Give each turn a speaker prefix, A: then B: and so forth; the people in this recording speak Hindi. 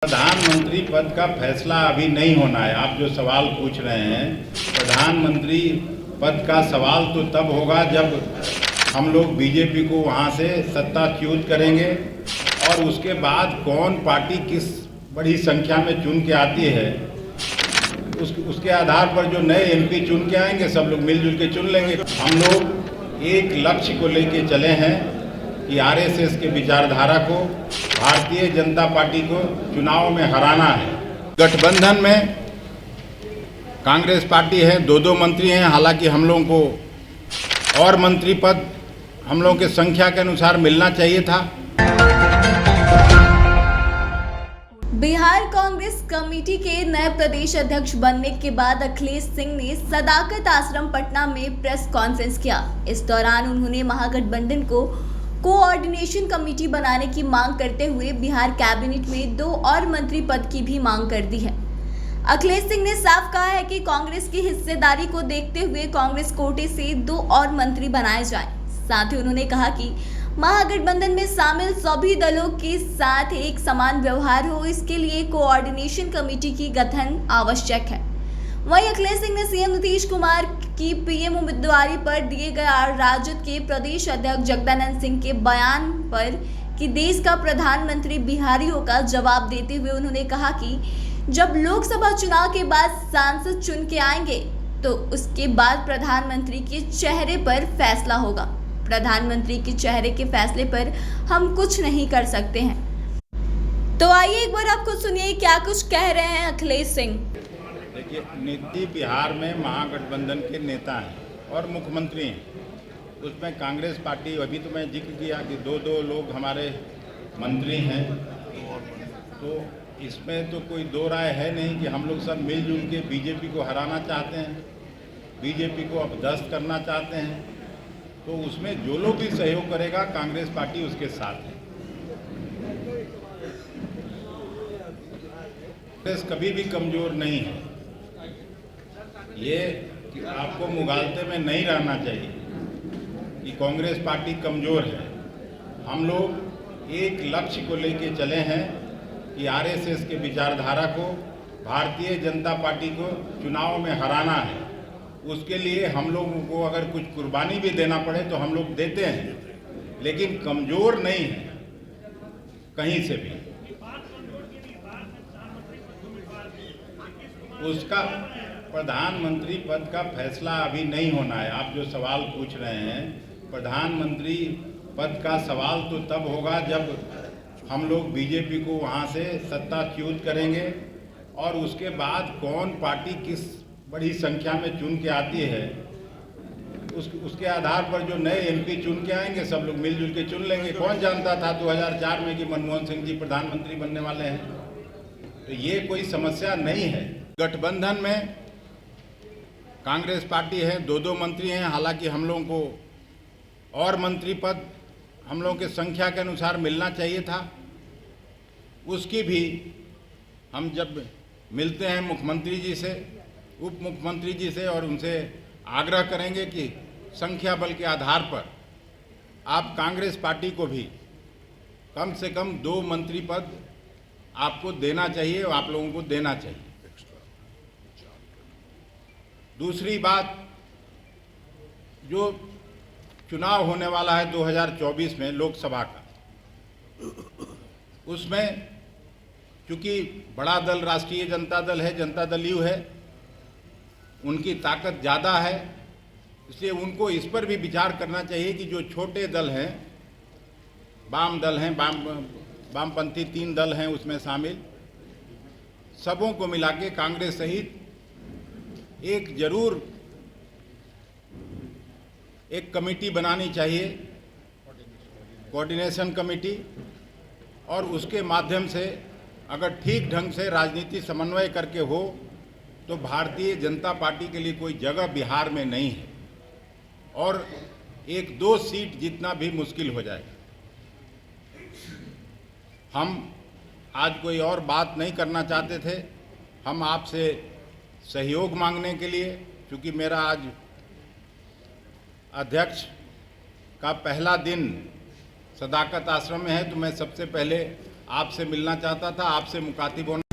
A: प्रधानमंत्री पद का फैसला अभी नहीं होना है। आप जो सवाल पूछ रहे हैं, प्रधानमंत्री पद का सवाल तो तब होगा जब हम लोग बीजेपी को वहाँ से सत्ताच्युत करेंगे और उसके बाद कौन पार्टी किस बड़ी संख्या में चुन के आती है उसके आधार पर जो नए एमपी चुन के आएंगे सब लोग मिलजुल के चुन लेंगे। हम लोग एक लक्ष्य को लेके चले हैं कि आरएसएस के विचारधारा को, भारतीय जनता पार्टी को चुनाव में हराना है। गठबंधन में कांग्रेस पार्टी है, दो मंत्री हैं। हालांकि हम लोगों को और मंत्री पद हम लोगों के संख्या के अनुसार मिलना चाहिए था।
B: बिहार कांग्रेस कमेटी के नए प्रदेश अध्यक्ष बनने के बाद अखिलेश सिंह ने सदाकत आश्रम पटना में प्रेस कॉन्फ्रेंस किया। इस दौरान उन्होंने महागठबंधन को कोऑर्डिनेशन कमेटी बनाने की मांग करते हुए बिहार कैबिनेट में 2 और मंत्री पद की भी मांग कर दी है। अखिलेश सिंह ने साफ कहा है कि कांग्रेस की हिस्सेदारी को देखते हुए कांग्रेस कोटे से 2 और मंत्री बनाए जाएं। साथ ही उन्होंने कहा कि महागठबंधन में शामिल सभी दलों के साथ एक समान व्यवहार हो, इसके लिए कोऑर्डिनेशन कमेटी की गठन आवश्यक है। वहीं अखिलेश सिंह ने सीएम नीतीश कुमार की पीएम उम्मीदवारी पर दिए गए राजद के प्रदेश अध्यक्ष जगदानंद सिंह के बयान पर कि देश का प्रधानमंत्री बिहारी होगा जवाब देते हुए उन्होंने कहा कि जब लोकसभा चुनाव के बाद सांसद चुन के आएंगे तो उसके बाद प्रधानमंत्री के चेहरे पर फैसला होगा। प्रधानमंत्री के चेहरे के फैसले पर हम कुछ नहीं कर सकते हैं। तो आइए एक बार आप खुद सुनिए क्या कुछ कह रहे हैं अखिलेश सिंह।
A: देखिए, नीति बिहार में महागठबंधन के नेता हैं और मुख्यमंत्री हैं। उसमें कांग्रेस पार्टी, अभी तो मैं जिक्र किया कि 2 लोग हमारे मंत्री हैं, तो इसमें तो कोई दो राय है नहीं कि हम लोग सब मिलजुल के बीजेपी को हराना चाहते हैं, बीजेपी को अपदस्थ करना चाहते हैं। तो उसमें जो लोग भी सहयोग करेगा कांग्रेस पार्टी उसके साथ है। कांग्रेस कभी भी कमजोर नहीं है, ये आपको मुगालते में नहीं रहना चाहिए कि कांग्रेस पार्टी कमजोर है। हम लोग एक लक्ष्य को लेके चले हैं कि आरएसएस के विचारधारा को, भारतीय जनता पार्टी को चुनाव में हराना है। उसके लिए हम लोगों को अगर कुछ कुर्बानी भी देना पड़े तो हम लोग देते हैं, लेकिन कमजोर नहीं है कहीं से भी। उसका प्रधानमंत्री पद का फैसला अभी नहीं होना है। आप जो सवाल पूछ रहे हैं, प्रधानमंत्री पद का सवाल तो तब होगा जब हम लोग बीजेपी को वहाँ से सत्ताच्युत करेंगे और उसके बाद कौन पार्टी किस बड़ी संख्या में चुन के आती है उसके आधार पर जो नए एमपी चुन के आएंगे सब लोग मिलजुल के चुन लेंगे। कौन जानता था 2004 में कि मनमोहन सिंह जी प्रधानमंत्री बनने वाले हैं? तो ये कोई समस्या नहीं है। गठबंधन में कांग्रेस पार्टी है, 2 मंत्री हैं। हालांकि हम लोगों को और मंत्री पद हम लोगों के संख्या के अनुसार मिलना चाहिए था। उसकी भी हम जब मिलते हैं मुख्यमंत्री जी से, उप मुख्यमंत्री जी से, और उनसे आग्रह करेंगे कि संख्या बल के आधार पर आप कांग्रेस पार्टी को भी कम से कम 2 मंत्री पद आपको देना चाहिए, आप लोगों को देना चाहिए। दूसरी बात, जो चुनाव होने वाला है 2024 में लोकसभा का, उसमें चूंकि बड़ा दल राष्ट्रीय जनता दल है, जनता दल यू है, उनकी ताकत ज़्यादा है, इसलिए उनको इस पर भी विचार करना चाहिए कि जो छोटे दल हैं, वाम दल हैं, वामपंथी 3 दल हैं उसमें शामिल, सबों को मिला के कांग्रेस सहित एक जरूर एक कमेटी बनानी चाहिए, कोऑर्डिनेशन कमेटी, और उसके माध्यम से अगर ठीक ढंग से राजनीति समन्वय करके हो तो भारतीय जनता पार्टी के लिए कोई जगह बिहार में नहीं है और 1-2 सीट जितना भी मुश्किल हो जाए। हम आज कोई और बात नहीं करना चाहते थे, हम आपसे सहयोग मांगने के लिए, क्योंकि मेरा आज अध्यक्ष का पहला दिन सदाकत आश्रम में है, तो मैं सबसे पहले आपसे मिलना चाहता था, आपसे मुखातिब होना